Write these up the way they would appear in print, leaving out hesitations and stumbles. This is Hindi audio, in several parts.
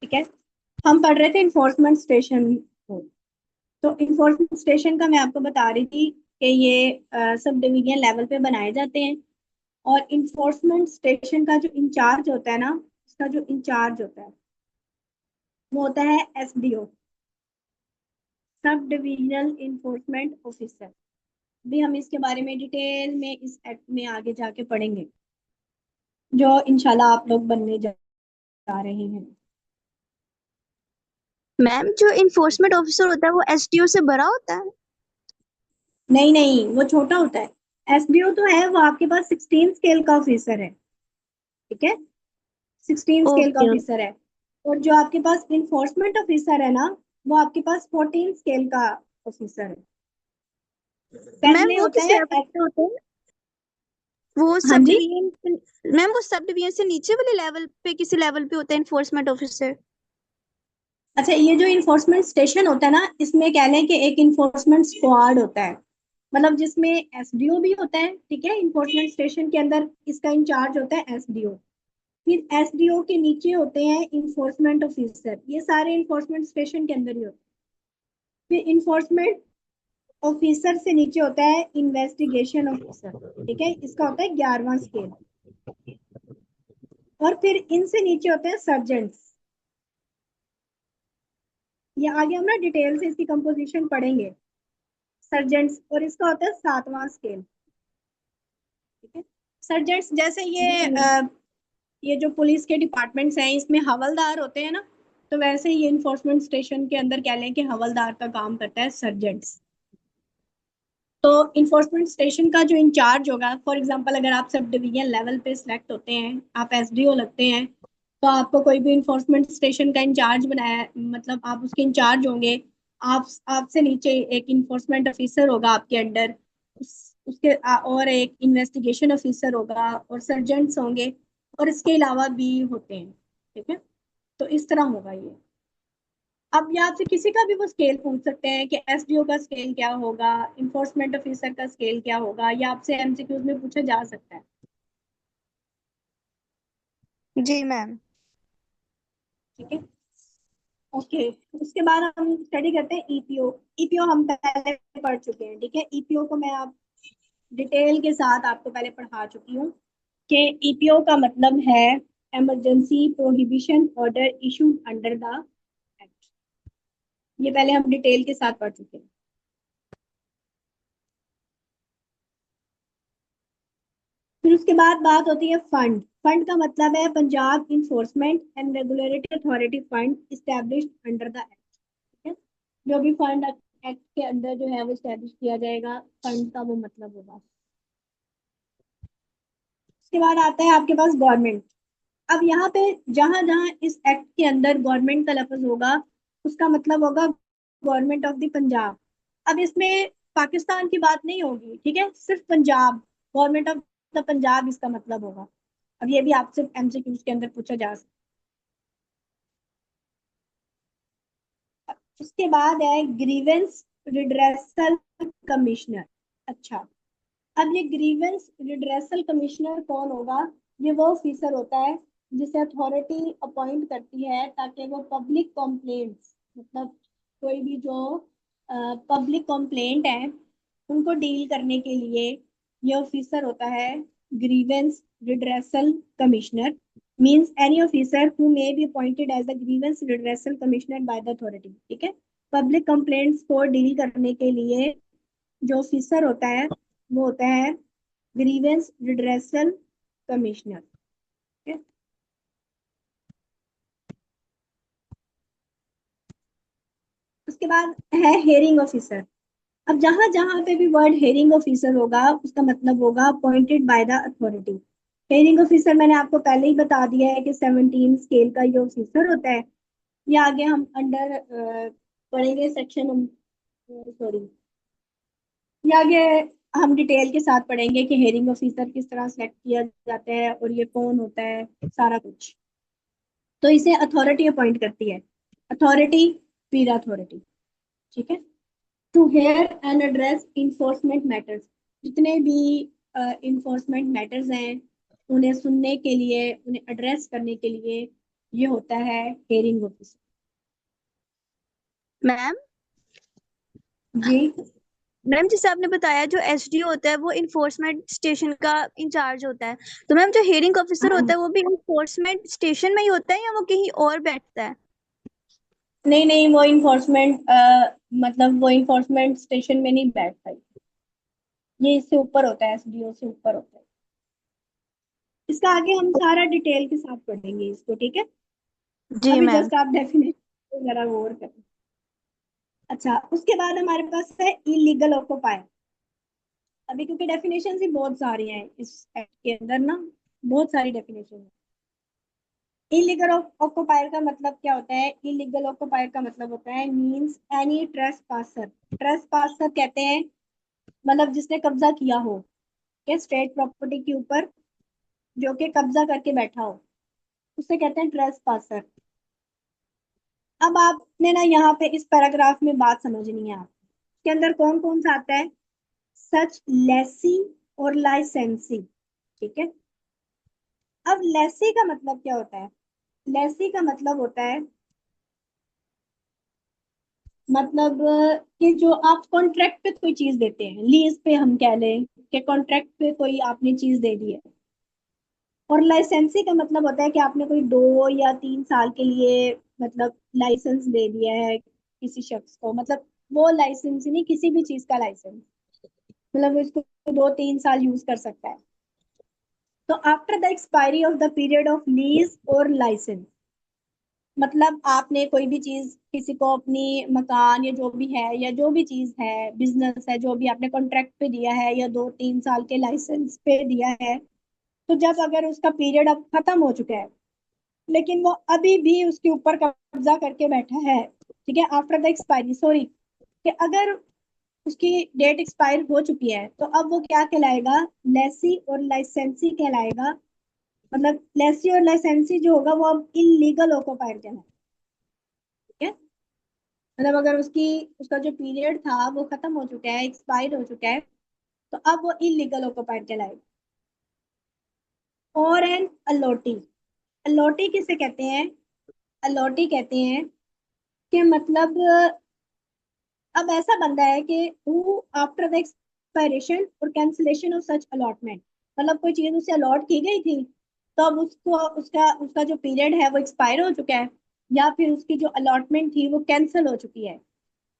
ठीक है, हम पढ़ रहे थे इन्फोर्समेंट स्टेशन को। तो इन्फोर्समेंट स्टेशन का मैं आपको बता रही थी कि ये सब डिवीजन लेवल पे बनाए जाते हैं। और इन्फोर्समेंट स्टेशन का जो इंचार्ज होता है ना, उसका जो इंचार्ज होता है वो होता है SDO, sub divisional enforcement officer. भी हम इसके बारे में डिटेल में इस एक्ट में आगे जाके पढ़ेंगे, जो इंशाल्लाह आप लोग बनने जा रहे हैं। मैम, जो इन्फोर्समेंट ऑफिसर होता है वो एसडीओ से बड़ा होता है? नहीं नहीं, वो छोटा होता है। एसडीओ तो है वो आपके पास 16 स्केल का ऑफिसर है। ठीक है, 16 स्केल का ओके। ऑफिसर है। और जो आपके पास इन्फोर्समेंट ऑफिसर है ना, वो आपके पास 14 स्केल का ऑफिसर है। मैम, पहले वो होता किस है लेवल पे होते हैं? वो हाँ सब जी। डिवीजन। मैम, वो सब डिवीजन से नीचे वाले लेवल पे किसी लेवल पे होता है इन्फोर्समेंट ऑफिसर? अच्छा, ये जो इन्फोर्समेंट स्टेशन होता है ना, इसमें कह लें कि एक इन्फोर्समेंट स्क्वाड होता है। मतलब जिसमें एसडीओ भी होता है। ठीक है, इन्फोर्समेंट स्टेशन के अंदर इसका इंचार्ज होता है एसडीओ। फिर एसडीओ के नीचे होते हैं इन्फोर्समेंट ऑफिसर। ये सारे इन्फोर्समेंट स्टेशन के अंदर ही होते हैं। फिर इन्फोर्समेंट ऑफिसर से नीचे होता है इन्वेस्टिगेशन ऑफिसर। ठीक है, इसका होता है 11वां स्केल। और फिर इनसे नीचे होते हैं सर्जेंट्स। ये आगे हम ना डिटेल से इसकी कंपोजिशन पढ़ेंगे। सर्जेंट्स, और इसका होता है 7वां स्केल। ठीक है, सर्जेंट्स जैसे ये जो पुलिस के डिपार्टमेंट्स हैं इसमें हवलदार होते हैं ना, तो वैसे ही ये इन्फोर्समेंट स्टेशन के अंदर कह लें कि हवलदार का काम करता है सर्जेंट्स। तो इन्फोर्समेंट स्टेशन का जो इंचार्ज होगा, फॉर एग्जांपल अगर आप सब डिवीजन लेवल पे सिलेक्ट होते हैं, आप एसडीओ लगते हैं, तो आपको कोई भी इन्फोर्समेंट स्टेशन का इंचार्ज बनाया, मतलब आप उसके इंचार्ज होंगे। आप आपसे नीचे एक इन्फोर्समेंट ऑफिसर होगा आपके अंडर, उसके और एक इन्वेस्टिगेशन ऑफिसर होगा और सर्जेंट्स होंगे। और इसके अलावा भी होते हैं। ठीक है, तो इस तरह होगा ये। अब ये आपसे किसी का भी वो स्केल पूछ सकते हैं कि एसडीओ का स्केल क्या होगा, इन्फोर्समेंट ऑफिसर का स्केल क्या होगा, या आपसे एमसीक्यूज में पूछा जा सकता है। जी मैम। ठीक है, ओके। उसके बाद हम स्टडी करते हैं ईपीओ। ईपीओ हम पहले पढ़ चुके हैं। ठीक है, ईपीओ को मैं आप डिटेल के साथ आपको पहले पढ़ा चुकी हूँ कि ईपीओ का मतलब है emergency prohibition order issued under the act. ये पहले हम डिटेल के साथ पढ़ चुके हैं। फिर उसके बाद बात होती है फंड। फंड का मतलब है Punjab enforcement and regulatory authority fund established under the act. ठीक है, जो भी फंड एक्ट के अंदर जो है वो इस्टेब्लिश किया जाएगा, फंड का वो मतलब होगा। उसके बाद आता है आपके पास गवर्नमेंट। अब यहाँ पे जहां जहां इस एक्ट के अंदर गवर्नमेंट का लफ्ज होगा, उसका मतलब होगा गवर्नमेंट ऑफ द पंजाब। अब इसमें पाकिस्तान की बात नहीं होगी, ठीक है, सिर्फ Punjab, government of the Punjab इसका मतलब होगा। अब ये भी आपसे एमसीक्यूज के अंदर पूछा जा सकता है। उसके बाद है ग्रीवेंस रिड्रेसल कमिश्नर। अच्छा, अब ये ग्रीवेंस रिड्रेसल कमिश्नर कौन होगा? ये वो ऑफिसर होता है जिसे अथॉरिटी अपॉइंट करती है ताकि वो पब्लिक कंप्लेंट्स, मतलब कोई भी जो पब्लिक कंप्लेंट है उनको डील करने के लिए ये ऑफिसर होता है grievance redressal commissioner. Means any officer who may be appointed as the grievance redressal commissioner by the authority. ठीक है, पब्लिक कंप्लेंट्स को डील करने के लिए जो ऑफिसर होता है वो होता है ग्रीवेंस रिड्रेसल कमिश्नर। उसके बाद है हेयरिंग ऑफिसर। अब जहां जहां पे भी वर्ड हेयरिंग ऑफिसर होगा उसका मतलब होगा appointed by the authority. Hearing officer मैंने आपको पहले ही बता दिया है कि 17 स्केल का ये ऑफिसर होता है। ये आगे हम अंडर पढ़ेंगे सेक्शन, सॉरी, ये आगे हम डिटेल के साथ पढ़ेंगे कि हेयरिंग ऑफिसर किस तरह सेलेक्ट किया जाता है और ये कौन होता है, सारा कुछ। तो इसे अथॉरिटी अपॉइंट करती है, अथॉरिटी, फिर अथॉरिटी। ठीक है, to hear and address enforcement matters. जितने भी इन्फोर्समेंट मैटर्स हैं उन्हें सुनने के लिए, उन्हें एड्रेस करने के लिए ये होता है हेयरिंग ऑफिसर। मैम, जी मैम जैसे आपने बताया जो एसडीओ होता है वो इन्फोर्समेंट स्टेशन का इंचार्ज होता है, तो मैम जो हियरिंग ऑफिसर हाँ। होता है वो भी इन्फोर्समेंट स्टेशन में ही होता है या वो कहीं और बैठता है? नहीं नहीं, वो इन्फोर्समेंट मतलब वो इन्फोर्समेंट स्टेशन में नहीं बैठता। ये इससे ऊपर होता है, एसडीओ से ऊपर होता है। इसका आगे हम सारा डिटेल के साथ पढ़ेंगे इसको, ठीक है। जी अभी मैम। जस्ट आप डेफिनेशन जरा गौर करें। अच्छा, उसके बाद हमारे पास है इलीगल ऑक्युपायर। अभी क्योंकि डेफिनेशन ही बहुत सारी हैं इस एक्ट के अंदर ना, बहुत सारी डेफिनेशन है। इलीगल ऑक्युपायर का मतलब क्या होता है? इलीगल ऑक्युपायर का मतलब होता है मींस एनी ट्रेसपासर। ट्रेसपासर कहते हैं मतलब जिसने कब्जा किया हो के स्टेट प्रॉपर्टी के ऊपर, जो कि कब्जा करके बैठा हो, उसे कहते हैं ट्रेसपासर। अब आपने ना यहाँ पे इस पैराग्राफ में बात समझनी है। आप इसके अंदर कौन कौन सा आता है? सच लेसी और लाइसेंसी, ठीक है। अब लेसी का मतलब क्या होता है? लेसी का मतलब होता है मतलब कि जो आप कॉन्ट्रैक्ट पे कोई चीज देते हैं, लीज पे हम कह लें कि कॉन्ट्रैक्ट पे कोई आपने चीज दे दी है। और लाइसेंसी का मतलब होता है कि आपने कोई 2 या 3 साल के लिए मतलब लाइसेंस दे दिया है किसी शख्स को, मतलब वो लाइसेंस नहीं, किसी भी चीज का लाइसेंस, मतलब वो इसको 2-3 साल यूज कर सकता है। तो after the expiry of the period of lease और लाइसेंस, मतलब आपने कोई भी चीज किसी को, अपनी मकान या जो भी है, या जो भी चीज है, बिजनेस है, जो भी आपने कॉन्ट्रैक्ट पे दिया है या 2-3 साल के लाइसेंस पे दिया है, तो जब अगर उसका पीरियड अब खत्म हो चुका है लेकिन वो अभी भी उसके ऊपर कब्जा करके बैठा है, ठीक है, आफ्टर द एक्सपायरी, सॉरी, कि अगर उसकी डेट एक्सपायर हो चुकी है तो अब वो क्या कहलाएगा? लेसी और लाइसेंसी कहलाएगा। मतलब लेसी और लाइसेंसी जो होगा वो अब इलीगल ऑक्युपायर कहलाएगा, ठीक है। मतलब अगर उसकी उसका जो पीरियड था वो खत्म हो चुका है, एक्सपायर हो चुका है, तो अब वो इलीगल ऑक्युपायर कहलाएगा। और एन अलॉटी, अलॉटी किसे कहते हैं? अलॉटी कहते हैं कि मतलब अब ऐसा बंदा है कि हु आफ्टर द एक्सपायरेशन और कैंसिलेशन ऑफ सच अलॉटमेंट, मतलब कोई चीज उसे अलॉट की गई थी, तो अब उसको उसका उसका जो पीरियड है वो एक्सपायर हो चुका है, या फिर उसकी जो अलॉटमेंट थी वो कैंसिल हो चुकी है,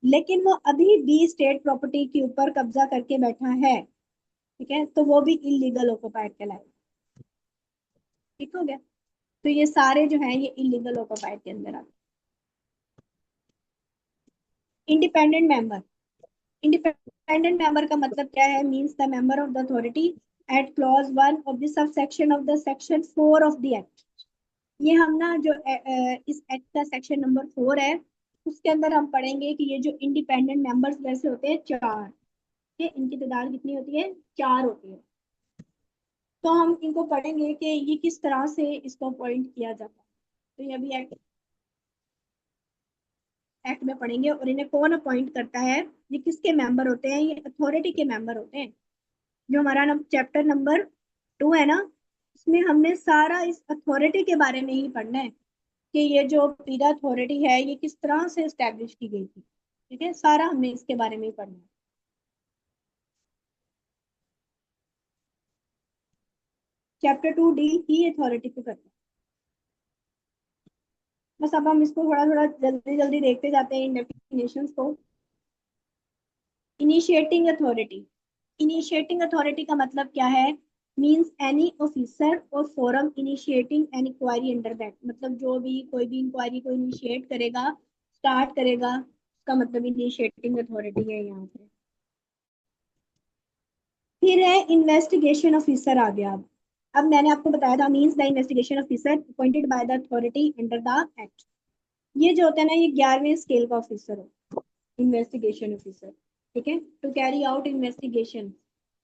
लेकिन वो अभी भी स्टेट प्रॉपर्टी के ऊपर कब्जा करके बैठा है, ठीक है, तो वो भी इलीगल ऑक्युपायर कहलाएगा। ठीक हो गया? तो ये सारे जो है ये इलीगल ऑक्युपायर के अंदर आते हैं। इंडिपेंडेंट मेंबर, इंडिपेंडेंट मेंबर का मतलब क्या है? Means the member of the authority at clause 1 of the sub section of the section 4 of the act. ये हम ना जो इस एक्ट का सेक्शन नंबर 4 है, उसके अंदर हम पढ़ेंगे कि ये जो इंडिपेंडेंट मेंबर्स वैसे होते हैं 4, ठीक है, इनकी तादाद कितनी होती है? 4 होती है। तो हम इनको पढ़ेंगे कि ये किस तरह से इसको अपॉइंट किया जाता है। तो ये अभी एक्ट में पढ़ेंगे, और इन्हें कौन अपॉइंट करता है, ये किसके मेंबर होते हैं? ये अथॉरिटी के मेंबर होते हैं। जो हमारा चैप्टर नंबर 2 है ना, इसमें हमने सारा इस अथॉरिटी के बारे में ही पढ़ना है कि ये जो पीरा अथॉरिटी है ये किस तरह से एस्टेब्लिश की गई थी, ठीक है, सारा हमने इसके बारे में ही पढ़ना है। चैप्टर 2 डील ही अथॉरिटी को करता है। बस अब हम इसको थोड़ा थोड़ा जल्दी जल्दी देखते जाते हैं इन डेफिनेशंस को। इनिशिएटिंग अथॉरिटी, इनिशिएटिंग अथॉरिटी का मतलब क्या है? Means any officer or forum initiating an inquiry under that, मतलब जो भी कोई भी इंक्वायरी को इनिशिएट करेगा, स्टार्ट करेगा, उसका मतलब इनिशिएटिंग अथॉरिटी है यहाँ पे। फिर है इन्वेस्टिगेशन ऑफिसर आ गया। अब मैंने आपको बताया था means the investigation officer appointed by the authority under the act. ये जो होता है ना, ये 11वें स्केल का ऑफिसर हो, इन्वेस्टिगेशन ऑफिसर, ठीक है, to carry out investigation,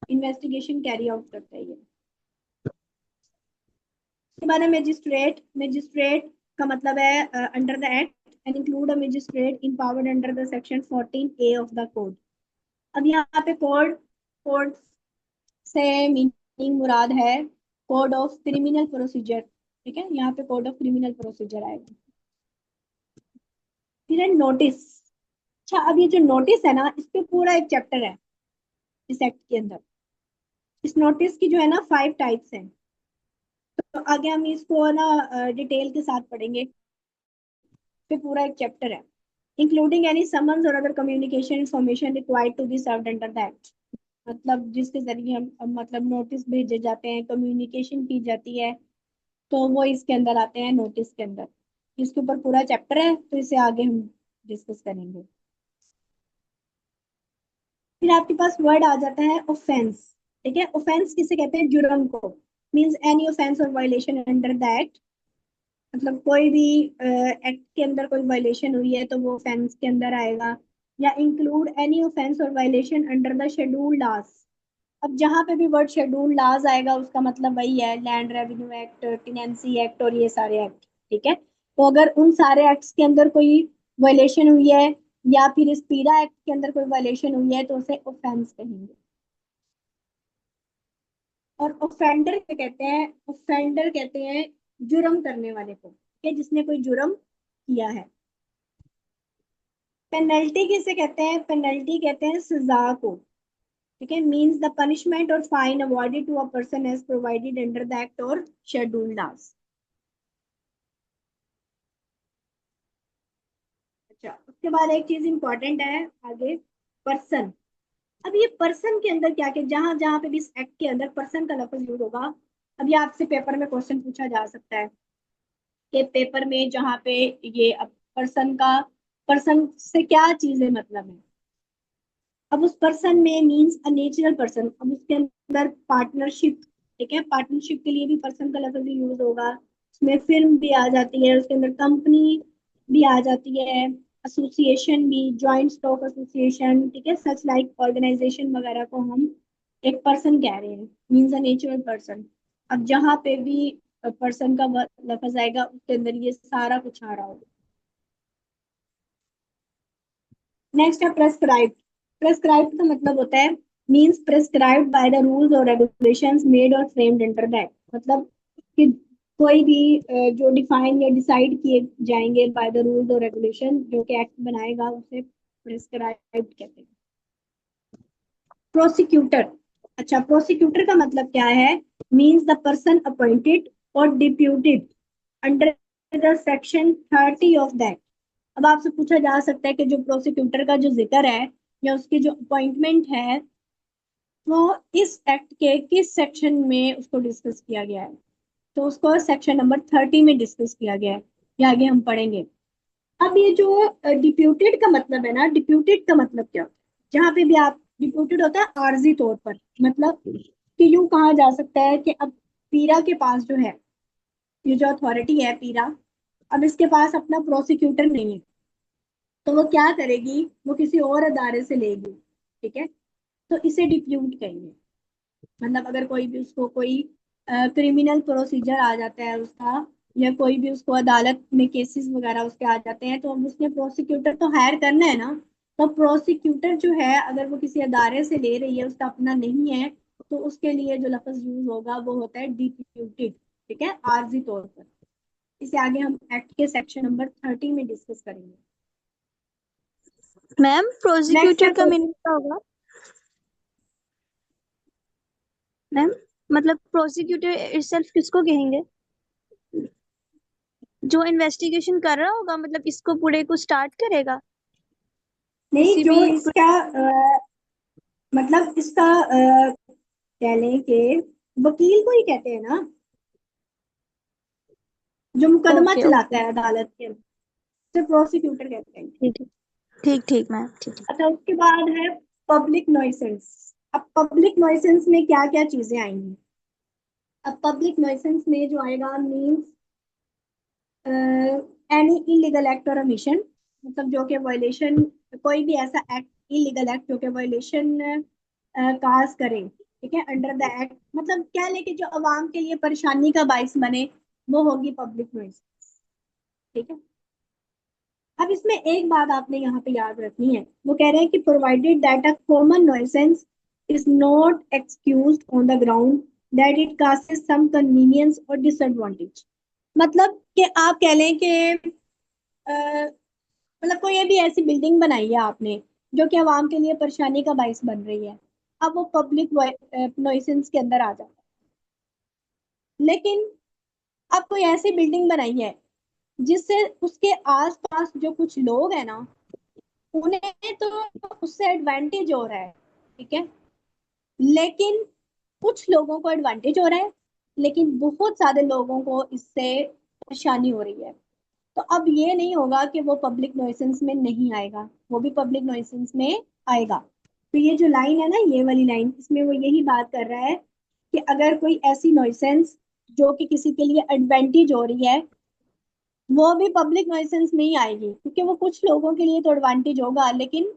investigation carry out करता है ये। इसके बाद है मजिस्ट्रेट, मजिस्ट्रेट का मतलब है under the act and include a magistrate in power under the section 14A of the code. अब यहाँ पे कोड, कोड से मीनिंग मुराद है कोड ऑफ क्रिमिनल प्रोसीजर, ठीक है, यहाँ पे कोड ऑफ क्रिमिनल प्रोसीजर आएगा। फिर है नोटिस। अच्छा, अब ये जो नोटिस है ना, इस पे पूरा एक चैप्टर है इस एक्ट के अंदर। इस नोटिस की जो है ना 5 टाइप्स हैं। तो आगे हम इसको ना डिटेल के साथ पढ़ेंगे। पे पूरा एक चैप्टर है, including any summons or other communication information required to be served under the act. मतलब जिसके जरिए हम मतलब नोटिस भेजे जाते हैं, कम्युनिकेशन की जाती है, तो वो इसके अंदर आते हैं, नोटिस के अंदर। इसके ऊपर पूरा चैप्टर है, तो इसे आगे हम डिस्कस करेंगे। फिर आपके पास वर्ड आ जाता है ऑफेंस। ठीक है, ऑफेंस किसे कहते हैं? जुर्म को। Means any offence or violation under the act. मतलब कोई भी एक्ट के अंदर कोई वायलेशन हुई है तो वो ऑफेंस के अंदर आएगा। या include any offence or violation under the scheduled laws. अब जहां पे भी वर्ड शेड्यूल लॉज आएगा उसका मतलब वही है, land revenue act, tenancy act और ये सारे एक्ट। ठीक है, तो अगर उन सारे एक्ट्स के अंदर कोई वायलेशन हुई है या फिर इस पीरा एक्ट के अंदर कोई वायलेशन हुई है तो उसे ऑफेंस कहेंगे। और ऑफेंडर क्या कहते हैं? ऑफेंडर कहते हैं जुर्म करने वाले को, कि जिसने कोई जुर्म किया है। पेनल्टी किसे कहते हैं? पेनल्टी कहते हैं सजा को। ठीक है, means the punishment or fine awarded to a person as provided under the act or scheduled laws. अच्छा, उसके बाद एक चीज इंपॉर्टेंट है आगे, पर्सन। अब ये पर्सन के अंदर क्या, क्या जहां जहां पे भी इस एक्ट के अंदर पर्सन का लफ्ज यूज होगा। अब ये आपसे पेपर में क्वेश्चन पूछा जा सकता है कि पेपर में जहां पे ये पर्सन का, पर्सन से क्या चीजें मतलब है। अब उस पर्सन में मींस अ नेचुरल पर्सन। अब उसके अंदर पार्टनरशिप। ठीक है, पार्टनरशिप के लिए भी पर्सन का लफ्ज यूज होगा। उसमें फिर्म भी आ जाती है, उसके अंदर कंपनी भी आ जाती है, एसोसिएशन भी, जॉइंट स्टॉक एसोसिएशन। ठीक है, सच लाइक ऑर्गेनाइजेशन वगैरह को हम एक पर्सन कह रहे हैं, मीन्स अ नेचुरल पर्सन। अब जहाँ पे भी पर्सन का लफ्ज आएगा उसके अंदर ये सारा कुछ आ रहा होगा। नेक्स्ट है प्रेस्क्राइब। प्रेस्क्राइब का मतलब होता है means prescribed by the rules और रेगुलेशंस मेड और फ्रेम्ड अंडर दैट। मतलब कि कोई भी जो डिफाइन या डिसाइड किए जाएंगे बाय द रूल्स और रेगुलेशन, जो कि एक्ट बनाएगा उसे प्रेस्क्राइब कहते हैं। प्रोसिक्यूटर। अच्छा, प्रोसिक्यूटर का मतलब क्या है? मींस द पर्सन अपॉइंटेड और deputed under the section 30 of that. अब आपसे पूछा जा सकता है कि जो प्रोसिक्यूटर का जो जिक्र है या उसकी जो अपॉइंटमेंट है वो इस एक्ट के किस सेक्शन में उसको डिस्कस किया गया है। तो उसको सेक्शन नंबर 30 में डिस्कस किया गया है, ये आगे हम पढ़ेंगे। अब ये जो डिप्यूटेड का मतलब है ना, डिप्यूटेड का मतलब क्या होता है? जहाँ पे भी आप डिप्यूटेड होता है आर्जी तौर पर, मतलब कि यूं कहा जा सकता है कि अब पीरा के पास जो है, ये जो अथॉरिटी है पीरा, अब इसके पास अपना प्रोसिक्यूटर नहीं है, तो वो क्या करेगी? वो किसी और अदारे से लेगी। ठीक है, तो इसे डिप्यूट कहेंगे। मतलब अगर कोई भी उसको कोई क्रिमिनल प्रोसीजर आ जाता है उसका, या कोई भी उसको अदालत में केसेस वगैरह उसके आ जाते हैं, तो अब उसने प्रोसिक्यूटर तो हायर करना है ना। तो प्रोसिक्यूटर जो है अगर वो किसी अदारे से ले रही है, उसका अपना नहीं है, तो उसके लिए जो लफ्ज यूज होगा वो होता है डिप्यूटेड। ठीक है, आर्जी तौर पर। इसे आगे हम एक्ट के सेक्शन नंबर 30 में डिस्कस करेंगे। मैम नेक्स्ट है प्रोसिक्यूटर का मीनिंग क्या होगा? मैम मतलब प्रोसिक्यूटर इटसेल्फ किसको कहेंगे? जो इन्वेस्टिगेशन कर रहा होगा, मतलब इसको पूरे को स्टार्ट करेगा नहीं, किसी जो भी। इसका मतलब इसका कह लें कि वकील को ही कहते हैं ना, जो मुकदमा ओके चलाता ओके, है अदालत के अंदर, उसे प्रोसिक्यूटर कहते हैं। ठीक है, ठीक ठीक मैम, ठीक है। अच्छा, उसके बाद है पब्लिक नॉइसेंस। अब पब्लिक नॉइसेंस में क्या क्या चीजें आएंगी? अब पब्लिक नॉइसेंस में जो आएगा मीन्स एनी इलीगल एक्ट और ओमिशन। मतलब जो कि वायलेशन, कोई भी ऐसा एक्ट, इलीगल एक्ट जो कि वायलेशन काज करे। ठीक है, अंडर द एक्ट, मतलब क्या लेके जो अवाम के लिए परेशानी का बाइस बने, वो होगी पब्लिक नॉइस। ठीक है, अब इसमें एक बात आपने यहाँ पे याद रखनी है, वो कह रहे हैं कि provided that a common nuisance is not excused on the ground that it causes some convenience or disadvantage. मतलब कि आप कह लें कि मतलब कोई भी ऐसी बिल्डिंग बनाई है आपने जो कि आवाम के लिए परेशानी का बायस बन रही है, अब वो पब्लिक नॉइसेंस के अंदर आ जाता है। लेकिन अब कोई ऐसी बिल्डिंग बनाई है जिससे उसके आसपास जो कुछ लोग हैं ना, उन्हें तो उससे एडवांटेज हो रहा है, ठीक है, लेकिन कुछ लोगों को एडवांटेज हो रहा है, लेकिन बहुत सारे लोगों को इससे परेशानी हो रही है। तो अब ये नहीं होगा कि वो पब्लिक नॉइसेंस में नहीं आएगा, वो भी पब्लिक नॉइसेंस में आएगा। तो ये जो लाइन है ना, ये वाली लाइन, इसमें वो यही बात कर रहा है कि अगर कोई ऐसी नॉइसेंस जो कि किसी के लिए एडवांटेज हो रही है, वो भी पब्लिक नॉइसेंस में ही आएगी, क्योंकि वो कुछ लोगों के लिए तो एडवांटेज होगा, लेकिन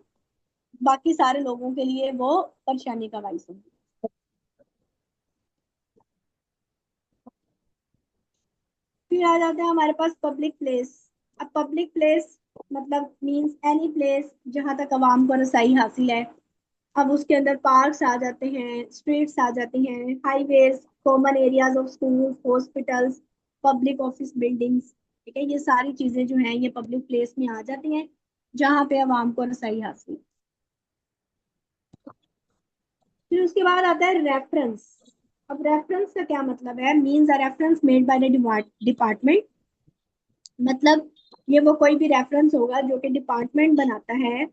बाकी सारे लोगों के लिए वो परेशानी का बायस होगा। फिर आ जाता है हमारे पास पब्लिक प्लेस। अब पब्लिक प्लेस मतलब मींस एनी प्लेस जहां तक आवाम को रसाई हासिल है। अब उसके अंदर पार्क्स आ जाते हैं, स्ट्रीट्स आ जाती हैं, highways, common areas of schools, hospitals, public office buildings, ठीक है, ये सारी चीजें जो हैं ये पब्लिक प्लेस में आ जाती हैं जहाँ पे आवाम को रसाई हासिल है। फिर उसके बाद आता है रेफरेंस। अब रेफरेंस का क्या मतलब है? Means a reference made by the department. मतलब ये वो कोई भी रेफरेंस होगा जो कि डिपार्टमेंट बनाता है,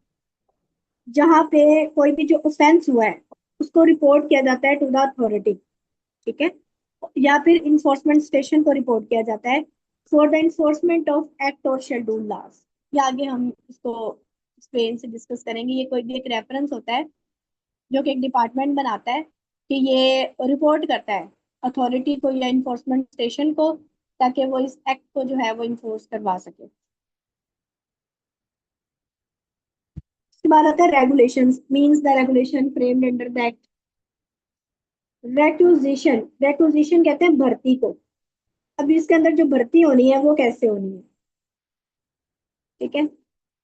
जहाँ पे कोई भी जो ऑफेंस हुआ है उसको रिपोर्ट किया जाता है टू द अथॉरिटी, ठीक है, या फिर इन्फोर्समेंट स्टेशन को रिपोर्ट किया जाता है for the enforcement of act और शेड्यूल लॉज। या आगे हम इसको एक्सप्लेन से डिस्कस करेंगे। ये कोई भी एक रेफरेंस होता है जो कि एक डिपार्टमेंट बनाता है कि ये रिपोर्ट करता है अथॉरिटी को या इन्फोर्समेंट स्टेशन को, ताकि वो इस एक्ट को जो है वो इन्फोर्स करवा सके। उसके बाद आता है regulations. Means the regulation framed under the act. Requisition, requisition कहते हैं भर्ती को। अब इसके अंदर जो भर्ती होनी है वो कैसे होनी है, ठीक है,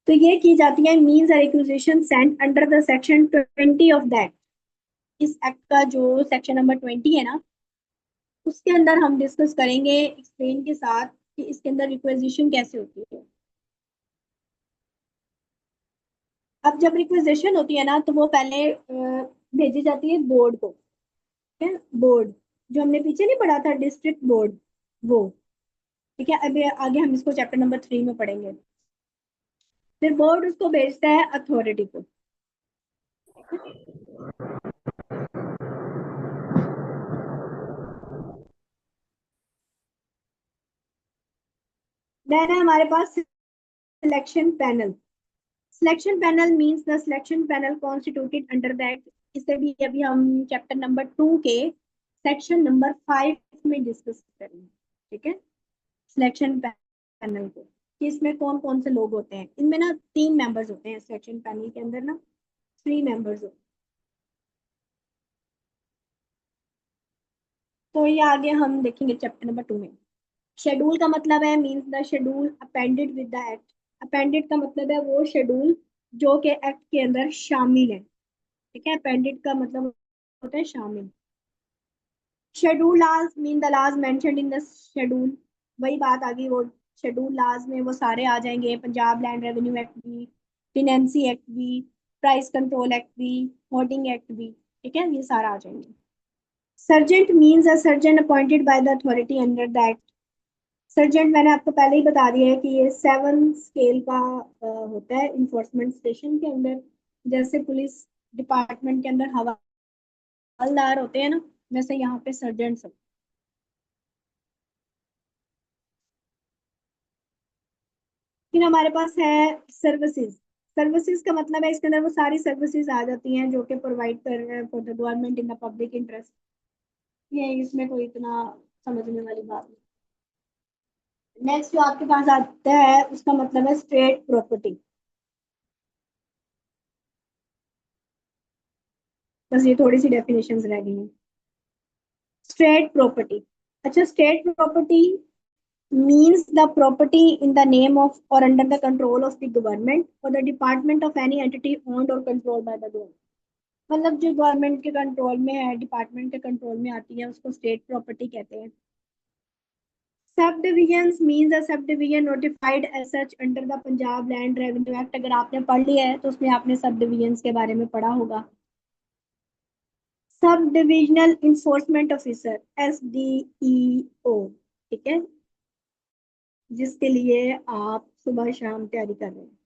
तो ये की जाती है means requisition sent under the section 20 of that. इस एक्ट का जो सेक्शन नंबर 20 है ना, उसके अंदर हम डिस्कस करेंगे एक्सप्लेन के साथ कि इसके अंदर रिक्वेजिशन कैसे होती है। अब जब रिक्वेजिशन होती है ना, तो वो पहले भेजी जाती है बोर्ड को, ठीक है, बोर्ड जो हमने पीछे नहीं पढ़ा था, डिस्ट्रिक्ट बोर्ड, वो, ठीक है। अभी आगे हम इसको चैप्टर नंबर 3 में पढ़ेंगे। फिर बोर्ड उसको भेजता है अथॉरिटी को। देन है हमारे पास selection panel. Selection panel means the selection panel constituted under that. इसे भी अभी हम चैप्टर नंबर 2 के सेक्शन नंबर 5 में डिस्कस करेंगे, ठीक है। सिलेक्शन पैनल को कि इसमें कौन कौन से लोग होते हैं। इनमें ना 3 मेंबर्स होते हैं सिलेक्शन पैनल के अंदर ना, 3 मेंबर्स होते हैं। तो ये आगे हम देखेंगे चैप्टर नंबर 2 में। शेड्यूल का मतलब है means the schedule appended with the act. Appended का मतलब है वो शेड्यूल जो कि एक्ट के अंदर शामिल है, ठीक है। अपेंडेड का मतलब होता है शामिल। शेड्यूल लाज मीन द लाज मेंशन्ड इन द शेड्यूल। वही बात आ गई, वो शेड्यूल लाज में वो सारे आ जाएंगे, पंजाब लैंड रेवेन्यू एक्ट भी, टेनेंसी एक्ट भी, प्राइस कंट्रोल एक्ट भी, होर्डिंग एक्ट भी, ठीक है, ये सारा आ जाएंगे। Sergeant means a surgeon appointed by the authority under the act. Sergeant मैंने आपको पहले ही बता दिया है कि ये 7 स्केल का होता है इन्फोर्समेंट स्टेशन के अंदर। जैसे पुलिस डिपार्टमेंट के अंदर हवलदार होते हैं ना, वैसे यहाँ पे सर्जेंट्स होते हैं। फिर हमारे पास है सर्विसेज। सर्विसेज का मतलब है इसके अंदर वो सारी सर्विसेज आ जाती हैं जो कि प्रोवाइड कर रहे हैं for the government in the public interest. ये इसमें कोई इतना समझने वाली बात नहीं। नेक्स्ट जो आपके पास आता है उसका मतलब है स्टेट प्रॉपर्टी। बस ये थोड़ी सी डेफिनेशंस रह गई हैं। स्टेट प्रॉपर्टी, अच्छा, state property means the property in the name of or under the control of the government or the department of any entity owned or controlled by the government। मतलब जो गवर्नमेंट के कंट्रोल में है, डिपार्टमेंट के कंट्रोल में आती है, उसको स्टेट प्रॉपर्टी कहते हैं। Subdivisions means a subdivision notified as such under the Punjab Land Revenue Act. अगर आपने पढ़ लिया है तो उसमें आपने सब डिविजन्स के बारे में पढ़ा होगा. Sub divisional enforcement officer SDEO, ठीक है, जिसके लिए आप सुबह शाम तैयारी कर रहे हैं.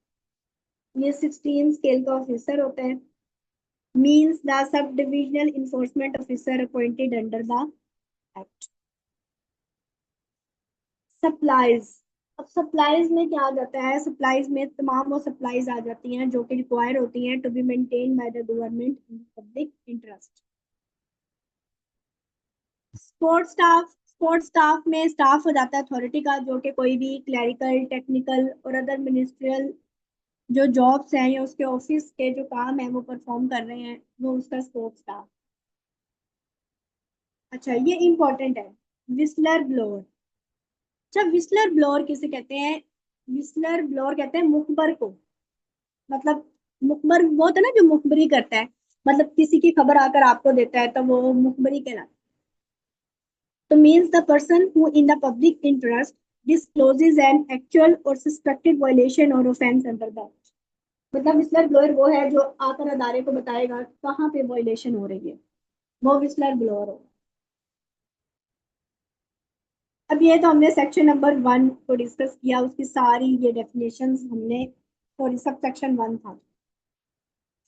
ये 16 स्केल का ऑफिसर होता है. Means the sub divisional enforcement officer appointed under the act. Supplies. अब सप्लाईज में क्या आ जाता है? सप्लाईज में तमाम वो सप्लाईज आ जाती हैं जो कि रिक्वायर होती हैं to be maintain by the government in public interest. Support staff में स्टाफ हो जाता है अथॉरिटी का, जो कि कोई भी clerical, technical or other ministerial जो जॉब्स हैं या उसके ऑफिस के जो काम है वो परफॉर्म कर रहे हैं, वो उसका स्पोर्ट स्टाफ. अच्छा, ये इंपॉर्टेंट है. Whistler blower. अच्छा, विस्लर ब्लोअर किसे कहते हैं? विस्लर ब्लोअर कहते हैं मुखबर को. मतलब मुखबर वो होता है ना जो मुखबरी करता है, मतलब किसी की खबर आकर आपको देता है तो वो मुखबरी कहलाता है. तो means the person who in the public interest discloses an actual or suspected violation or offense under the act. मतलब विस्लर ब्लोअर वो है जो आकर अदारे को बताएगा कहाँ पे वायलेशन हो रही है, वो विस्लर ब्लोअर हो. अब ये तो हमने सेक्शन नंबर 1 को डिस्कस किया, उसकी सारी ये डेफिनेशंस हमने, सॉरी सब सेक्शन 1 था.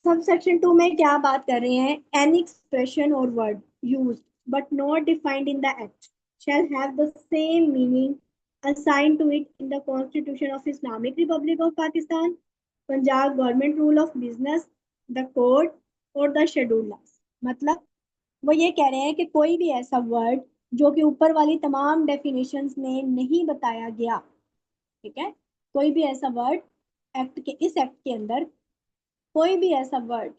सब सेक्शन 2 में क्या बात कर रहे हैं? एनी एक्सप्रेशन और word used but not defined in the act shall have the same meaning assigned to it in the Constitution of Islamic Republic of Pakistan, Punjab Government Rule of Business, the Code और the Schedule Laws. मतलब वो ये कह रहे हैं कि कोई भी ऐसा वर्ड जो कि ऊपर वाली तमाम डेफिनेशंस में नहीं बताया गया, ठीक है, कोई भी ऐसा वर्ड एक्ट के, इस एक्ट के अंदर कोई भी ऐसा वर्ड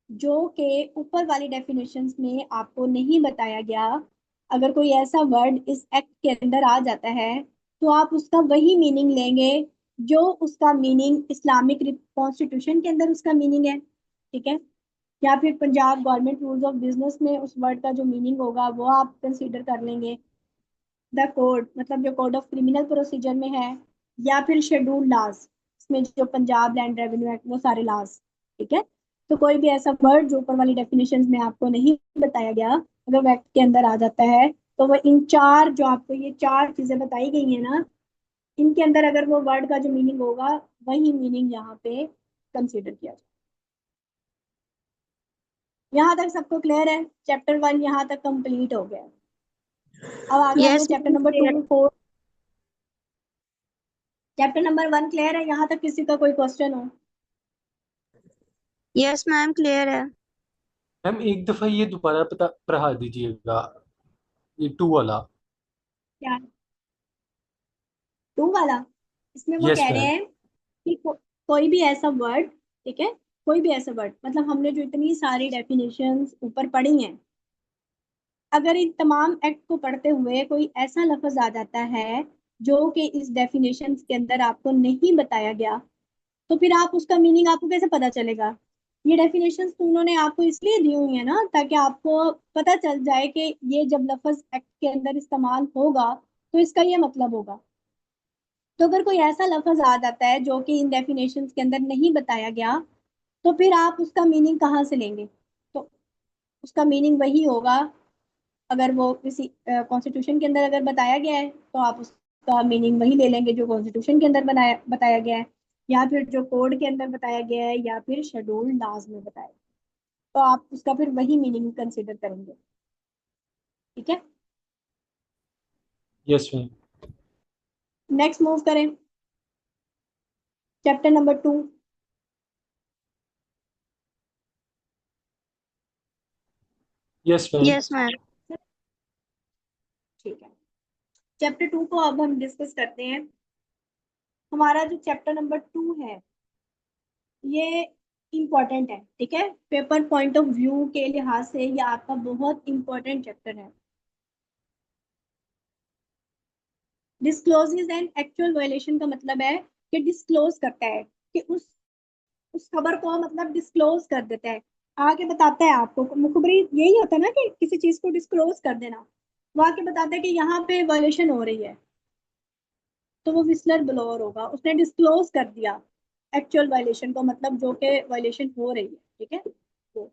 जो कि ऊपर वाली डेफिनेशंस में आपको नहीं बताया गया, अगर कोई ऐसा वर्ड इस एक्ट के अंदर आ जाता है तो आप उसका वही मीनिंग लेंगे जो उसका मीनिंग इस्लामिक कॉन्स्टिट्यूशन के अंदर उसका मीनिंग है, ठीक है, या फिर Punjab government rules of business में उस वर्ड का जो मीनिंग होगा वो आप कंसीडर कर लेंगे. द कोड मतलब जो कोड ऑफ क्रिमिनल प्रोसीजर में है, या फिर शेड्यूल लॉज, इसमें जो पंजाब लैंड रेवेन्यू एक्ट, वो सारे लॉज, ठीक है. तो कोई भी ऐसा वर्ड जो ऊपर वाली डेफिनेशंस में आपको नहीं बताया गया, अगर वो एक्ट के अंदर आ जाता है तो वो इन चार, जो आपको ये चार चीजें बताई गई है ना, इनके अंदर अगर वो वर्ड का जो मीनिंग होगा वही मीनिंग यहाँ पे कंसिडर किया जाए. यहाँ तक सबको क्लियर है? चैप्टर 1 यहाँ तक कंप्लीट हो गया. अब आगे हम यस लोग chapter ma'am, number clear. 2, 4. Chapter number 1 clear है? यहाँ तक किसी का कोई क्वेश्चन हो? यस मैम, क्लियर है. मैम एक दफा ये दोबारा पढ़ा दीजिएगा, ये 2 वाला. क्या 2 वाला? इसमें वो यस कह रहे मैम. हैं कि कोई भी ऐसा वर्ड, ठीक है, कोई भी ऐसा वर्ड, मतलब हमने जो इतनी सारी डेफिनेशंस ऊपर पढ़ी हैं, अगर इन तमाम एक्ट को पढ़ते हुए कोई ऐसा लफ्ज आ जाता है जो कि इस डेफिनेशन के अंदर आपको नहीं बताया गया, तो फिर आप उसका मीनिंग आपको कैसे पता चलेगा? ये डेफिनेशंस तो उन्होंने आपको इसलिए दी हुई है ना, ताकि आपको पता चल जाए कि ये जब लफ्ज एक्ट के अंदर इस्तेमाल होगा तो इसका ये मतलब होगा. तो अगर कोई ऐसा लफ्ज आ जाता है जो कि इन डेफिनेशंस के अंदर नहीं बताया गया, तो फिर आप उसका मीनिंग कहाँ से लेंगे? तो उसका मीनिंग वही होगा, अगर वो किसी कॉन्स्टिट्यूशन के अंदर अगर बताया गया है तो आप उसका मीनिंग वही ले लेंगे जो कॉन्स्टिट्यूशन के अंदर बताया गया है, या फिर जो कोड के अंदर बताया गया है, या फिर शेड्यूल लॉज में बताया गया है. तो आप उसका फिर वही मीनिंग कंसिडर करेंगे, ठीक है. Yes ma'am. नेक्स्ट मूव करें. Chapter number 2. Yes ma'am. Yes ma'am. ठीक है, चैप्टर 2 को अब हम डिस्कस करते हैं. हमारा जो चैप्टर नंबर 2 है ये इम्पोर्टेंट है, ठीक है, पेपर पॉइंट ऑफ व्यू के लिहाज से ये आपका बहुत इंपॉर्टेंट चैप्टर है. डिस्क्लोजेज एंड एक्चुअल वायलेशन का मतलब है कि डिस्क्लोज करता है, कि उस खबर को मतलब डिस्क्लोज कर देता है, आगे बताता है आपको. मुखबरी यही होता है ना, कि किसी चीज को डिस्क्लोज कर देना. वो आके बताता है कि यहाँ पे वायलेशन हो रही है, तो वो विस्लर ब्लोअर होगा, उसने डिस्क्लोज कर दिया एक्चुअल वायलेशन को, मतलब जो कि वायलेशन हो रही है। ठीक है, तो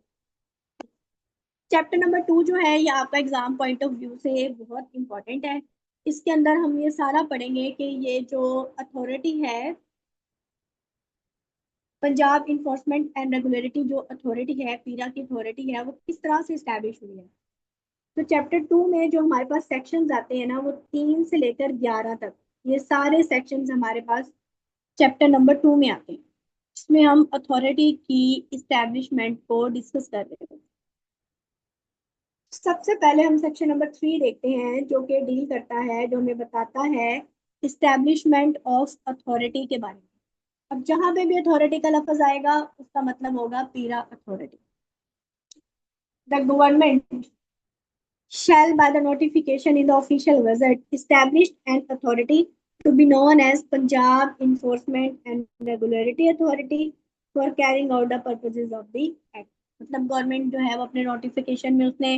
चैप्टर नंबर 2 जो है ये आपका एग्जाम पॉइंट ऑफ व्यू से बहुत इंपॉर्टेंट है। इसके अंदर हम ये सारा पढ़ेंगे कि ये जो अथॉरिटी है, पंजाब इन्फोर्समेंट एंड रेगुलेटरी जो अथॉरिटी है, पीरा की अथॉरिटी है, वो किस तरह से इस्टेब्लिश हुई है। तो चैप्टर 2 में जो हमारे पास सेक्शंस आते हैं ना, वो 3 से लेकर 11 तक, ये सारे सेक्शंस हमारे पास चैप्टर नंबर 2 में आते हैं। इसमें हम अथॉरिटी की इस्टेब्लिशमेंट को डिस्कस कर रहे हैं। सबसे पहले हम सेक्शन नंबर 3 देखते हैं, जो कि डील करता है, जो हमें बताता है इस्टेब्लिशमेंट ऑफ अथॉरिटी के बारे में। अब जहां पे भी अथॉरिटी का लफ्ज आएगा उसका मतलब होगा पीरा authority. The government shall by the notification in the official gazette establish an authority to be known as Punjab Enforcement and Regulatory Authority for carrying out the purposes of the act। मतलब गवर्नमेंट जो है वो अपने नोटिफिकेशन में उसने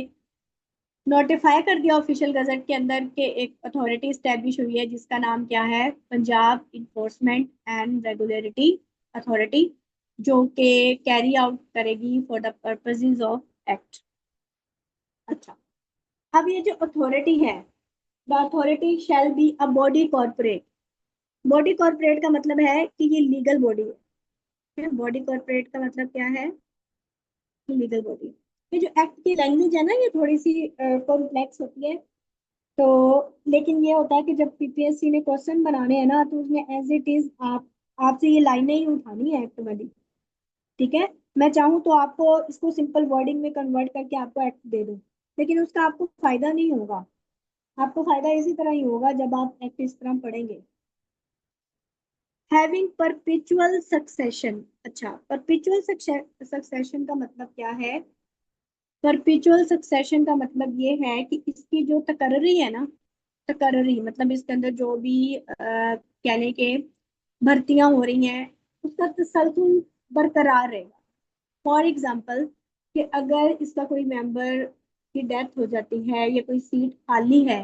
नोटिफाई कर दिया ऑफिशियल गजट के अंदर के एक अथॉरिटी स्टैब्लिश हुई है जिसका नाम क्या है, Punjab enforcement and regulatory authority, जो कि कैरी आउट करेगी for the purposes of act. अच्छा, अब ये जो अथॉरिटी है, the authority shall be a body corporate. Body corporate का मतलब है कि ये लीगल बॉडी है। बॉडी कॉर्पोरेट का मतलब क्या है, लीगल बॉडी। ये जो एक्ट की लैंग्वेज है ना, ये थोड़ी सी कॉम्प्लेक्स होती है, तो लेकिन ये होता है कि जब पीपीएससी ने क्वेश्चन बनाने हैं ना, तो उसमें एज इट इज आप आपसे ये लाइनें ही उठानी है एक्ट वाली। ठीक है, मैं चाहूँ तो आपको इसको सिंपल वर्डिंग में कन्वर्ट करके आपको एक्ट दे दूँ, लेकिन उसका आपको फायदा नहीं होगा। आपको फायदा इसी तरह ही होगा जब आप एक्ट इस तरह पढ़ेंगे। Having perpetual succession. अच्छा, परपेचुअल सक्सेशन का मतलब क्या है? परपेचुअल सक्सेशन का मतलब ये है कि इसकी जो तकर्री है ना, तकर्री मतलब इसके अंदर जो भी कहने के भर्तियां हो रही हैं, उसका तसलसल बरकरार रहेगा। फॉर एग्जाम्पल कि अगर इसका कोई मेंबर की डेथ हो जाती है या कोई सीट खाली है,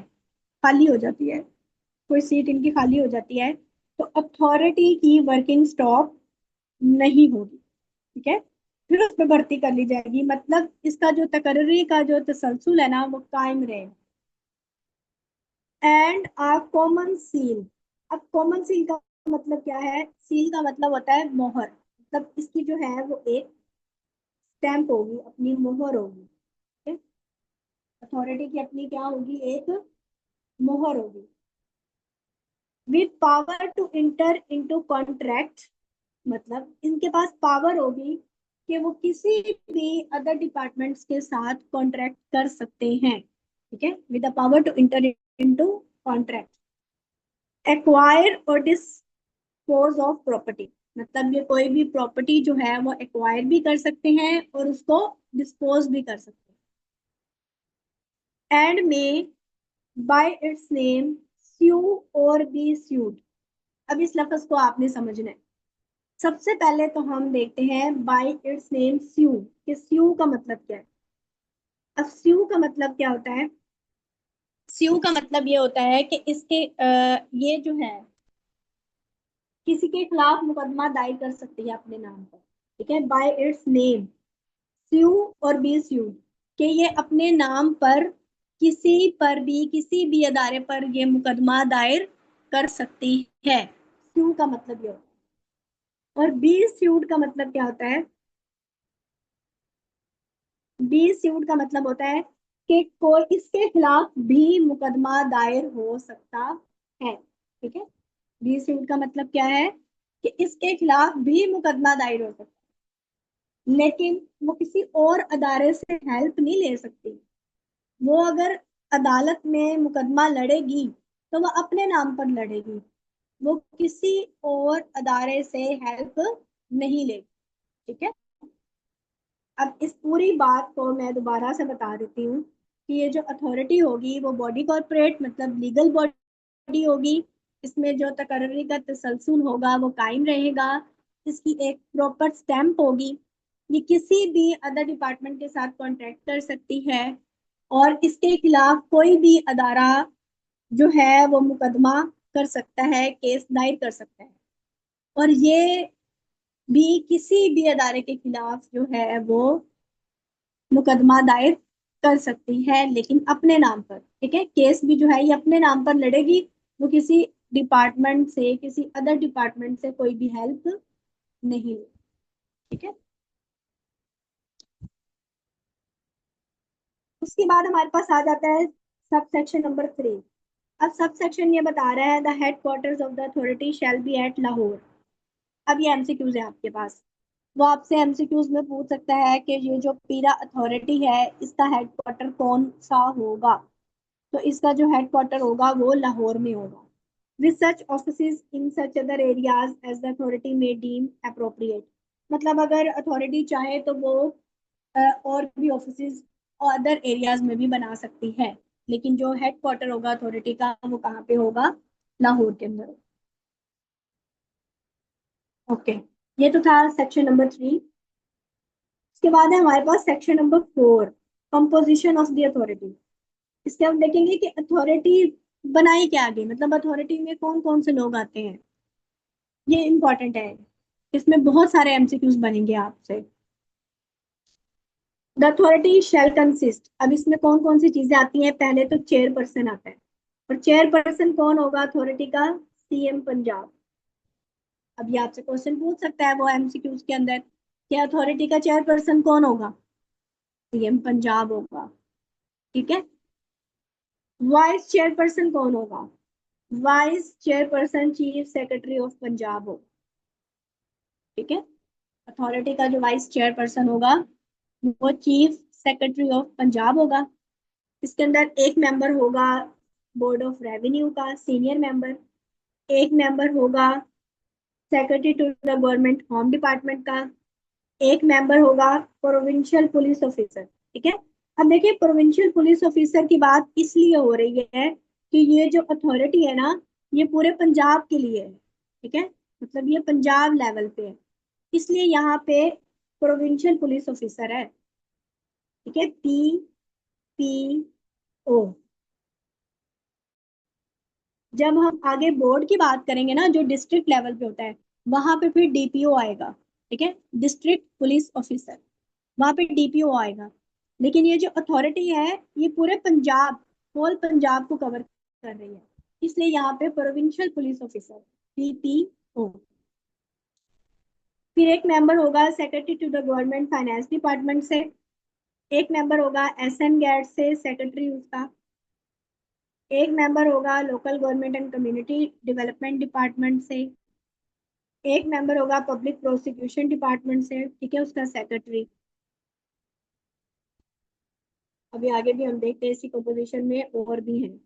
खाली हो जाती है, कोई सीट इनकी खाली हो जाती है, तो अथॉरिटी की वर्किंग स्टॉप नहीं होगी। ठीक है, फिर उस पर भर्ती कर ली जाएगी, मतलब इसका जो तकर्री का जो तसलसल है ना, वो कायम रहे। And a common seal. अब कॉमन सील का मतलब क्या है? सील का मतलब होता है मोहर, मतलब इसकी जो है वो एक स्टैंप होगी, अपनी मोहर होगी। ठीक है, अथॉरिटी की अपनी क्या होगी? एक मोहर होगी। With power to enter into contract, मतलब इनके पास पावर होगी कि वो किसी भी अदर डिपार्टमेंट्स के साथ कॉन्ट्रैक्ट कर सकते हैं। ठीक है, with the power to enter into contract. Acquire or dispose of property, मतलब ये कोई भी प्रॉपर्टी जो है वो एक्वायर भी कर सकते हैं और उसको डिस्पोज भी कर सकते हैं। एंड में बाय इट्स नेम स्यू और बी स्यूड। अब इस लफ्ज को आपने समझना है। सबसे पहले तो हम देखते हैं बाय इट्स नेम स्यू, कि स्यू का मतलब क्या है। अब स्यू का मतलब क्या होता है? स्यू का मतलब ये होता है कि इसके ये जो है किसी के खिलाफ मुकदमा दायर कर सकती है अपने नाम पर। ठीक है, बाय इट्स नेम स्यू और बी स्यूड, कि ये अपने नाम पर किसी पर भी, किसी भी अदारे पर ये मुकदमा दायर कर सकती है। स्यू का मतलब ये होता है। और बी स्यूड का मतलब क्या होता है? बी स्यूट का मतलब होता है कि कोई इसके खिलाफ भी मुकदमा दायर हो सकता है। ठीक है, बी स्यूट का मतलब क्या है? कि इसके खिलाफ भी मुकदमा दायर हो सकता है, लेकिन वो किसी और अदारे से हेल्प नहीं ले सकती। वो अगर अदालत में मुकदमा लड़ेगी तो वो अपने नाम पर लड़ेगी, वो किसी और अदारे से हेल्प नहीं लेगी। ठीक है, अब इस पूरी बात को मैं दोबारा से बता देती हूँ कि ये जो अथॉरिटी होगी वो बॉडी कॉर्पोरेट मतलब लीगल बॉडी होगी। इसमें जो तकर्री का तसलसल होगा वो कायम रहेगा। इसकी एक प्रॉपर स्टैंप होगी। ये किसी भी अदर डिपार्टमेंट के साथ कॉन्ट्रैक्ट कर सकती है। और इसके खिलाफ कोई भी अदारा जो है वो मुकदमा कर सकता है, केस दायर कर सकता है। और ये भी किसी भी अदारे के खिलाफ जो है वो मुकदमा दायर कर सकती है, लेकिन अपने नाम पर। ठीक है, केस भी जो है ये अपने नाम पर लड़ेगी, वो किसी डिपार्टमेंट से, किसी अदर डिपार्टमेंट से कोई भी हेल्प नहीं लेगी। ठीक है, उसके बाद हमारे पास आ जाता है सब सेक्शन नंबर 3। अब सब सेक्शन ये बता रहा है the headquarters of the authority shall be at Lahore. अब ये एमसीक्यूज है आपके पास, वो आपसे एमसीक्यूज में पूछ सकता है कि ये जो पीरा अथॉरिटी है इसका हेडक्वार्टर कौन सा होगा। तो इसका जो हेडक्वार्टर होगा वो लाहौर में होगा। With such offices in such other areas as the authority may deem appropriate. मतलब अगर अथॉरिटी चाहे तो वो और भी ऑफिसेज और अदर एरियाज में भी बना सकती है, लेकिन जो हेडक्वार्टर होगा अथॉरिटी का वो कहाँ पे होगा, लाहौर के अंदर। ओके, ये तो था सेक्शन नंबर 3। इसके बाद है हमारे पास section number 4, composition of the authority. इसके हम देखेंगे कि अथॉरिटी बनाई क्या गई, मतलब अथॉरिटी में कौन कौन से लोग आते हैं, ये इंपॉर्टेंट है। इसमें बहुत सारे एमसीक्यूज बनेंगे आपसे। द अथॉरिटी शैल कंसिस्ट, अब इसमें कौन कौन सी चीजें आती हैं, पहले तो चेयरपर्सन आता है, और चेयरपर्सन कौन होगा अथॉरिटी का, सीएम पंजाब। अब ये आपसे क्वेश्चन पूछ सकता है वो एमसीक्यूज के अंदर कि अथॉरिटी का चेयरपर्सन कौन होगा, सीएम पंजाब होगा। ठीक है, वाइस चेयरपर्सन कौन होगा, vice chairperson chief secretary of Punjab हो। ठीक है, अथॉरिटी का जो वाइस चेयरपर्सन होगा वो चीफ सेक्रेटरी ऑफ पंजाब होगा। इसके अंदर एक मेंबर होगा बोर्ड ऑफ रेवेन्यू का, सीनियर मेंबर। एक मेंबर होगा secretary to the government home department का। एक मेंबर होगा प्रोविंशियल पुलिस ऑफिसर। ठीक है, अब देखिए प्रोविंशियल पुलिस ऑफिसर की बात इसलिए हो रही है कि ये जो अथॉरिटी है ना ये पूरे पंजाब के लिए है। ठीक है, मतलब ये पंजाब लेवल पे है, इसलिए यहाँ पे प्रोविंशियल पुलिस ऑफिसर है। ठीक है, PPO। जब हम आगे बोर्ड की बात करेंगे ना जो डिस्ट्रिक्ट लेवल पे होता है, वहां पे फिर DPO आएगा। ठीक है, डिस्ट्रिक्ट पुलिस ऑफिसर, वहां पे DPO आएगा। लेकिन ये जो अथॉरिटी है ये पूरे पंजाब, होल पंजाब को कवर कर रही है, इसलिए यहाँ पे प्रोविंशियल पुलिस ऑफिसर, PPO। फिर एक मेंबर होगा secretary to the government finance department से। एक मेंबर होगा SM गैट से सेक्रेटरी उसका। एक मेंबर होगा local government and community development department से। एक मेंबर होगा पब्लिक प्रोसिक्यूशन डिपार्टमेंट से, ठीक है, उसका सेक्रेटरी। अभी आगे भी हम देखते हैं इसी कंपोजिशन में और भी हैं।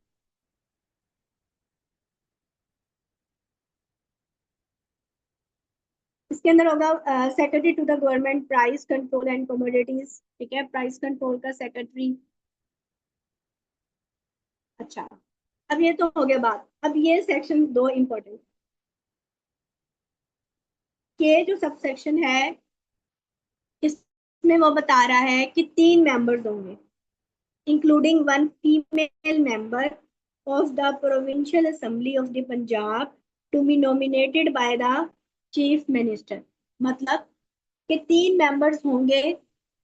इसके अंदर होगा secretary to the government price control and commodities. ठीक है, प्राइस कंट्रोल का सेक्रेटरी। अच्छा, अब ये तो हो गया बात। अब ये सेक्शन 2 इंपॉर्टेंट, के जो सब सेक्शन है इसमें वो बता रहा है कि 3 मेंबर्स होंगे including one female member of the Provincial Assembly of the Punjab to be nominated by the Chief Minister। मतलब कि 3 मेंबर्स होंगे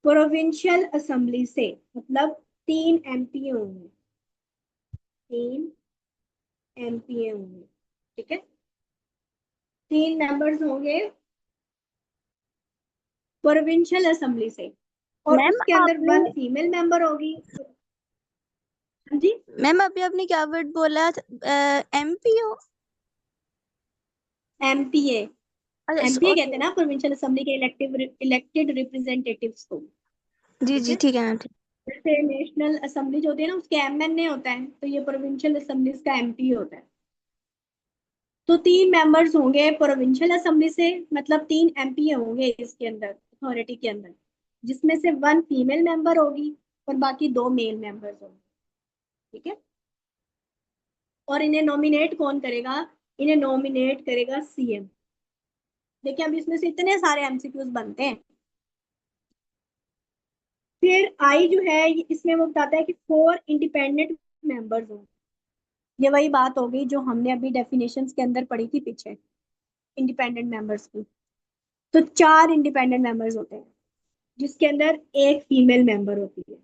प्रोविंशियल असेंबली से, मतलब 3 MP होंगे, 3 MP होंगे। ठीक है, 3 मेंबर्स होंगे प्रोविंशियल असेंबली से, और मैम उसके अंदर आपने 1 फीमेल मेंबर होगी। हाँ जी, मैम अभी आपने क्या वर्ड बोला, MPO? MPA। MPA कहते ओके, हैं ना प्रोविंशियल असेंबली के इलेक्टेड रिप्रेजेंटेटिव्स को। जी ठीक जी है, ठीक है मैम। जैसे नेशनल असेंबली जो होती है ना उसके MNA होता है, तो ये प्रोविंशियल असेंबलीज का MP होता है। तो 3 मेंबर्स होंगे प्रोविंशियल असेंबली से, मतलब 3 MP होंगे इसके अंदर अथॉरिटी के अंदर, जिसमें से 1 फीमेल मेंबर होगी और बाकी 2 मेल मेंबर्स होंगे। ठीक है, और इन्हें नॉमिनेट कौन करेगा, इन्हें नॉमिनेट करेगा CM। देखिए अब इसमें से इतने सारे MCQs बनते हैं। फिर आई जो है इसमें वो बताता है कि 4 इंडिपेंडेंट मेंबर्स हों। ये वही बात हो गई जो हमने अभी डेफिनेशंस के अंदर पढ़ी थी पीछे, इंडिपेंडेंट मेंबर्स की। तो 4 इंडिपेंडेंट मेंबर्स होते हैं जिसके अंदर एक फीमेल मेंबर होती है,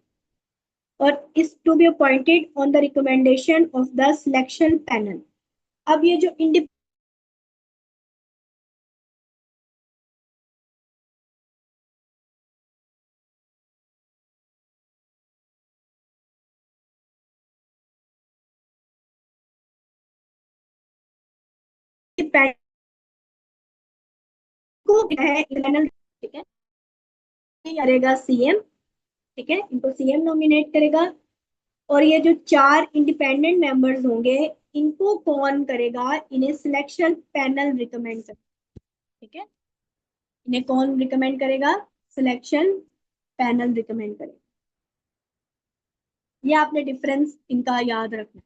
और is to be appointed on the recommendation of the selection panel. अब ये जो इंडिपेंडेंट को है पैनल, ठीक है, करेगा सीएम, ठीक है, इनको सीएम नॉमिनेट करेगा। और ये जो 4 इंडिपेंडेंट मेंबर्स होंगे इनको कौन करेगा, इन्हें सिलेक्शन पैनल रिकमेंड करेगा, ठीक है, इन्हें कौन रिकमेंड करेगा, सिलेक्शन पैनल रिकमेंड करेगा। ये आपने डिफरेंस इनका याद रखना।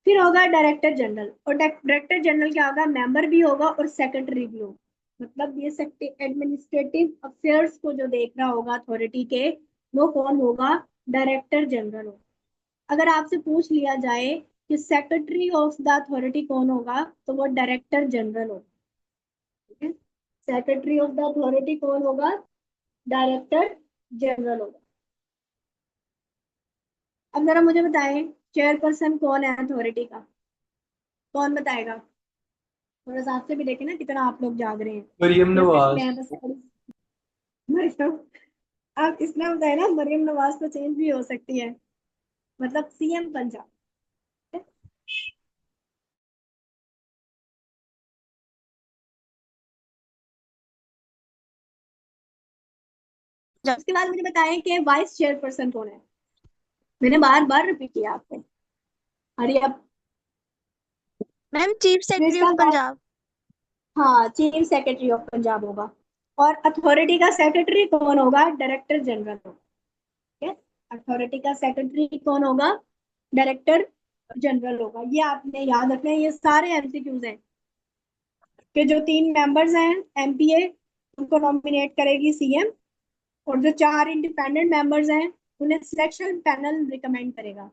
फिर होगा डायरेक्टर जनरल, और डायरेक्टर जनरल क्या होगा, मेंबर भी होगा और सेक्रेटरी भी होगा। मतलब ये एडमिनिस्ट्रेटिव अफेयर्स को जो देख रहा होगा अथॉरिटी के, वो कौन होगा, डायरेक्टर जनरल होगा। अगर आपसे पूछ लिया जाए कि सेक्रेटरी ऑफ द अथॉरिटी कौन होगा, तो वो डायरेक्टर जनरल होगा, ठीक है। सेक्रेटरी ऑफ द अथॉरिटी कौन होगा, डायरेक्टर जनरल होगा। अब जरा मुझे बताएं चेयरपर्सन कौन है अथॉरिटी का, कौन बताएगा। थोड़ा सा आपसे भी देखें ना कितना आप लोग जाग रहे हैं। मरियम जैसे नवाज। मैं बस मरियम, आप इसमें बताए ना, मरियम नवाज तो चेंज भी हो सकती है, मतलब सीएम पंजाब। उसके बाद मुझे बताएं कि वाइस चेयरपर्सन कौन है। मैंने बार बार रिपीट किया आपको, अरे अब मैम चीफ जो सेक्रेटरी इसका ऑफ पंजाब। हाँ चीफ सेक्रेटरी ऑफ पंजाब होगा। और अथॉरिटी का सेक्रेटरी कौन होगा, डायरेक्टर जनरल होगा, ठीक है। अथॉरिटी का सेक्रेटरी कौन होगा, डायरेक्टर जनरल होगा। ये आपने याद रखना है, ये सारे एमसीक्यूज हैं कि जो 3 मेंबर्स हैं एमपीए उनको नॉमिनेट करेगी सीएम, और जो 4 इंडिपेंडेंट मेंबर्स हैं उन्हें सिलेक्शन पैनल रिकमेंड करेगा।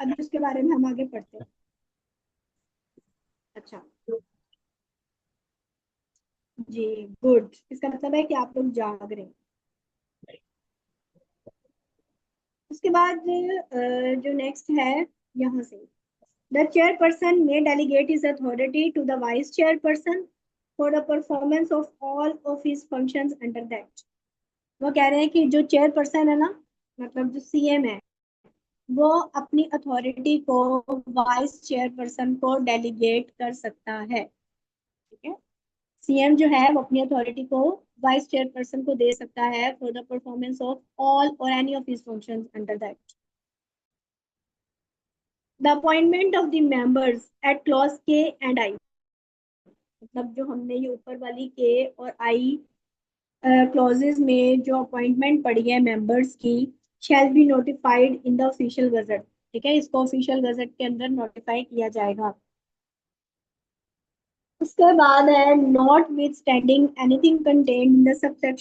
अभी उसके बारे में हम आगे पढ़ते हैं। अच्छा जी, गुड, इसका मतलब है कि आप लोग जाग रहे हैं। उसके बाद जो नेक्स्ट है यहाँ से, the chairperson may delegate his authority to the vice chairperson for the performance of all of his functions under that। वो कह रहे हैं कि जो चेयरपर्सन है ना, मतलब जो सीएम है, वो अपनी अथॉरिटी को वाइस चेयरपर्सन को डेलीगेट कर सकता है, ठीक है। सीएम जो है वो अपनी अथॉरिटी को वाइस चेयरपर्सन को दे सकता है for the performance of all or any of his functions under that. The appointment of the members at clause K and I, मतलब जो हमने ये ऊपर वाली के और आई क्लॉजेज में जो अपॉइंटमेंट पड़ी है मेंबर्स की, shall be notified in the official gazette, ठीक है, इसको ऑफिशियल गजट के अंदर नोटिफाई किया जाएगा। उसके बाद है not with standing anything contained in the subsection